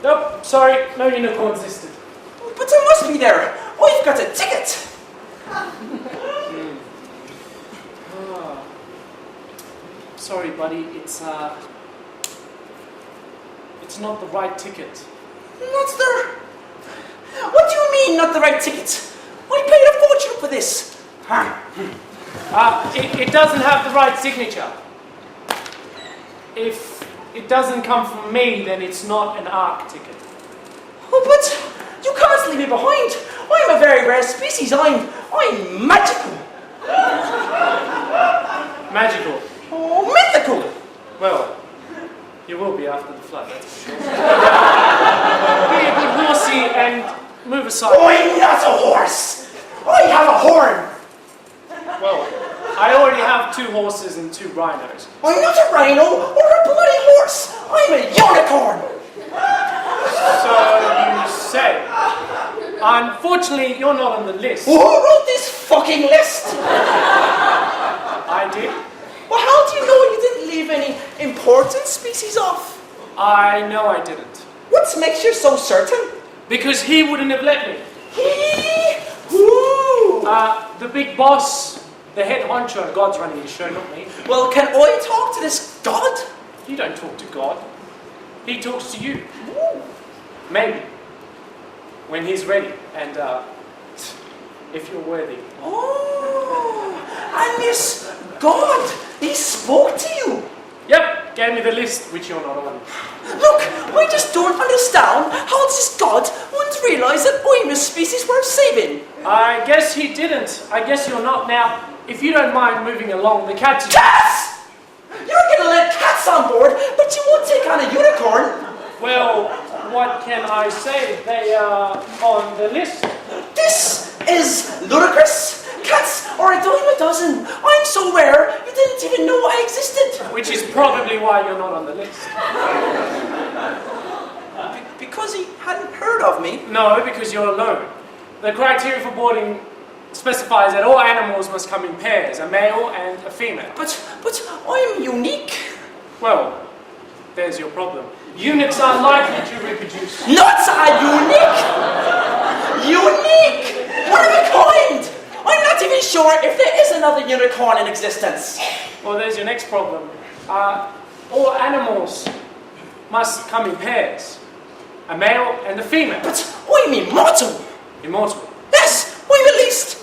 Nope, sorry, no unicorns listed. But there must be there. I've got a ticket. Sorry, buddy, it's not the right ticket. Not there. What do you mean, not the right ticket? I paid a fortune for this. It doesn't have the right signature. If it doesn't come from me, then it's not an ARC ticket. Oh, but you can't leave me behind. I'm a very rare species. I'm magical. Magical. Oh, mythical. Well, you will be after the flood, that's for sure. Be a good horsey and move aside. I'm not a horse. I have a horn. Well, I already have 2 horses and 2 rhinos. I'm not a rhino or a bloody horse. I'm a unicorn. So you say. Unfortunately, you're not on the list. Who wrote this fucking list? I did. Well, how do you know you didn't leave any important species off? I know I didn't. What makes you so certain? Because he wouldn't have let me. Who? The big boss, the head honcho, God's running the show, not me. Well, can I talk to this god? You don't talk to God. He talks to you. Ooh. Maybe. When he's ready. And, if you're worthy. Oh, and this god, he spoke to you. Yep, gave me the list, which you're not on. Look, I just don't understand how this god wouldn't realise that I'm a species worth saving. I guess he didn't. I guess you're not. Now, if you don't mind moving along, the cats... Cats! You're gonna let cats on board, but you won't take on a unicorn. Well, what can I say? They are on the list. This is ludicrous. Cats are a dime a dozen. I'm so rare, you didn't even know I existed. Which is probably why you're not on the list. Because he hadn't heard of me. No, because you're alone. The criteria for boarding specifies that all animals must come in pairs, a male and a female. But I'm unique. Well, there's your problem. Eunuchs are likely to reproduce. Not unique! Unique! One of a kind! I'm not even sure if there is another unicorn in existence. Well, there's your next problem. All animals must come in pairs, a male and a female. But I'm immortal! Immortal. Yes, I'm at least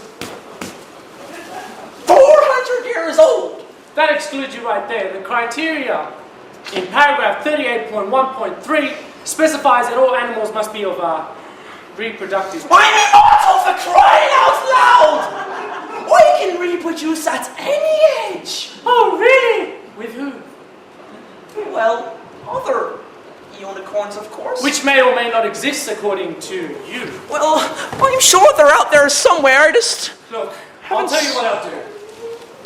400 years old. That excludes you right there. The criteria in paragraph 38.1.3 specifies that all animals must be of reproductive... I'm immortal for crying out loud! I can reproduce at any age. Oh, really? With who? Well, other unicorns, of course. Which may or may not exist according to you. Well, I'm sure they're out there somewhere. I just... Look, I'll tell you what I'll do.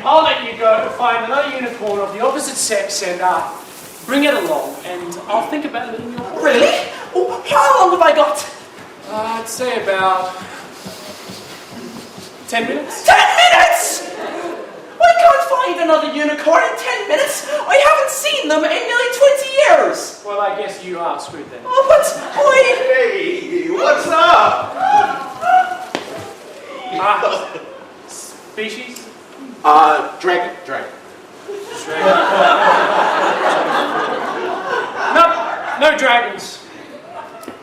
I'll let you go find another unicorn of the opposite sex and bring it along, and I'll think about it in your horse. Really? Oh, how long have I got? I'd say about 10 minutes. 10 minutes? I can't find another unicorn in 10 minutes. I haven't seen them in nearly 20 years. Well, I guess you are screwed then. Oh, but Hey, what's up? Species? Dragon. No dragons.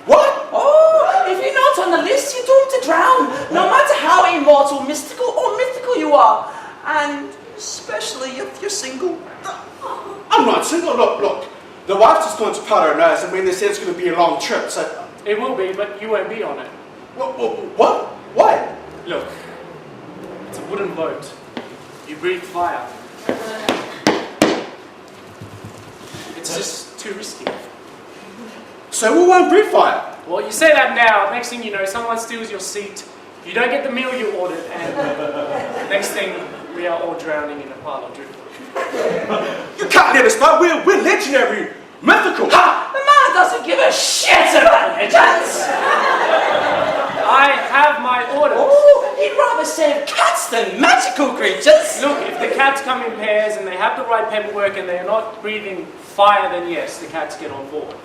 What? Oh, if you're not on the list, you're doomed to drown. No matter how immortal, mystical, or mythical you are. And especially if you're single. I'm not single. Look. The wife's just going to powder her nose, and when they say it's going to be a long trip, so... It will be, but you won't be on it. What? Why? Look, it's a wooden boat. You breathe fire. It's just too risky. So we won't breathe fire. Well, you say that now. Next thing you know, someone steals your seat. You don't get the meal you ordered, and next thing, we are all drowning in a pile of driftwood. You can't let us know. We're legendary, mythical. Ha! The man doesn't give a shit about legends. I have my orders. Oh, he'd rather save cats than magical creatures. Look, if the cats come in pairs and they have the right paperwork and they are not breathing fire, then yes, the cats get on board.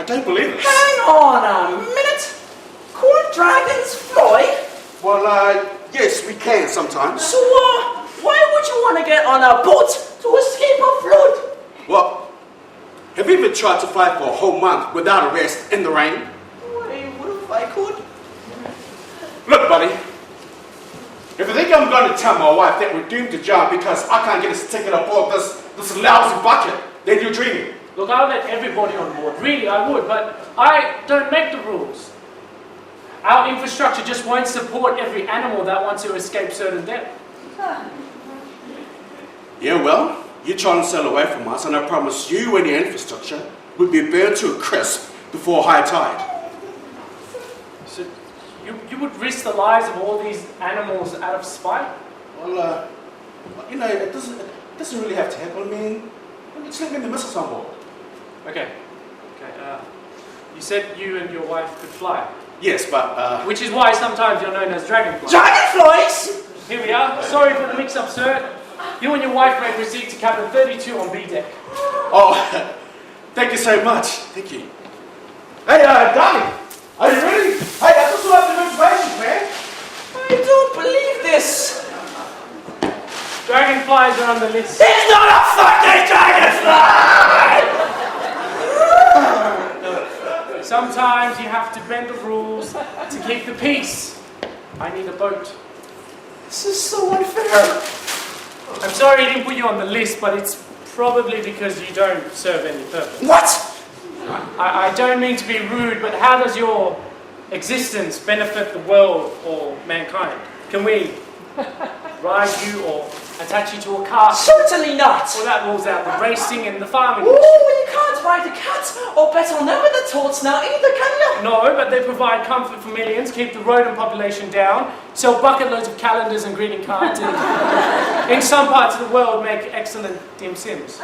I don't believe it. Hang on a minute. Could dragons fly? Well, yes, we can sometimes. So, why would you want to get on a boat to escape a flood? Well, have you ever tried to fly for a whole month without a rest in the rain? Why, what if I could? Look, buddy. If you think I'm going to tell my wife that we're doomed to drown because I can't get us ticket aboard this lousy bucket, then you're dreaming. Look, I'll let everybody on board. Really, I would, but I don't make the rules. Our infrastructure just won't support every animal that wants to escape certain death. Yeah, well, you're trying to sail away from us, and I promise you and your infrastructure would be burned to a crisp before high tide. So you would risk the lives of all these animals out of spite? Well, it doesn't really have to happen. I mean, just let me and the missus on board. Okay. You said you and your wife could fly. Yes, but, Which is why sometimes you're known as dragonflies. Dragonflies? Here we are. Sorry for the mix-up, sir. You and your wife may proceed to cabin 32 on B deck. oh, thank you so much. Thank you. Hey, darling, are you ready? Hey, I just want some information, man. I don't believe this. Dragonflies are on the list. It's not a fucking dragonfly! Sometimes you have to bend the rules to keep the peace. I need a boat. This is so unfair. I'm sorry I didn't put you on the list, but it's probably because you don't serve any purpose. What? I don't mean to be rude, but how does your existence benefit the world or mankind? Can we ride you or attach you to a car? Certainly not. Well, that rules out the racing and the farming. Oh, you can't ride a cat or bet on them with the torts now either, can you? No, but they provide comfort for millions, keep the rodent population down, sell bucket loads of calendars and greeting cards, and in some parts of the world make excellent dim sims.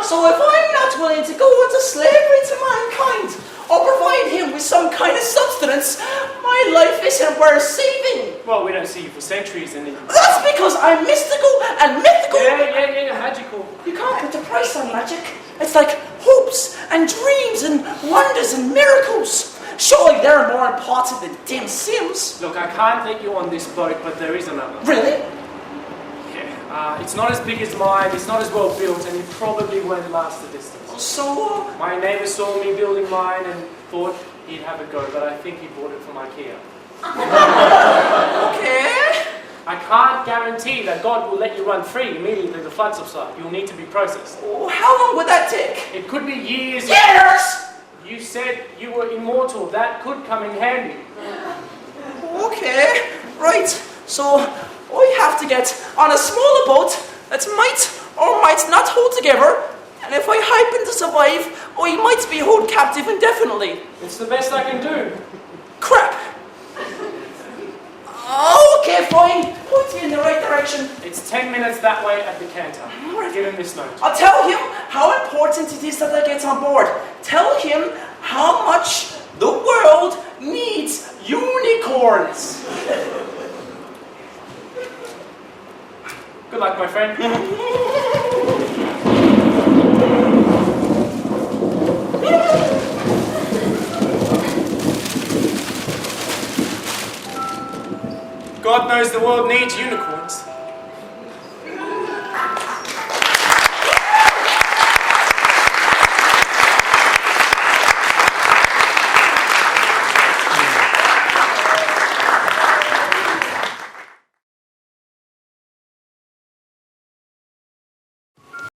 So if I'm not willing to go into slavery to mankind, or provide him with some kind of substance, my life isn't worth saving. Well, we don't see you for centuries, and That's because I'm mystical and mythical. yeah, magical. You can't put a price on magic. It's like hopes and dreams and wonders and miracles. Surely they're more important than dim sims. Look, I can't let you on this boat, but there is another. Really? Yeah, it's not as big as mine, it's not as well built, and it probably won't last the distance. So, My neighbour saw me building mine and thought he'd have a go, but I think he bought it from IKEA. okay. I can't guarantee that God will let you run free immediately the flood subside. You'll need to be processed. Oh, how long would that take? It could be years. Years! You said you were immortal. That could come in handy. Okay, right. So, I have to get on a smaller boat that might or might not hold together. And if I happen to survive, I might be held captive indefinitely. It's the best I can do. Crap! Okay, fine. Point me in the right direction. It's 10 minutes that way at the canter. Give him this note. I'll tell him how important it is that I get on board. Tell him how much the world needs unicorns. Good luck, my friend. God knows the world needs unicorns.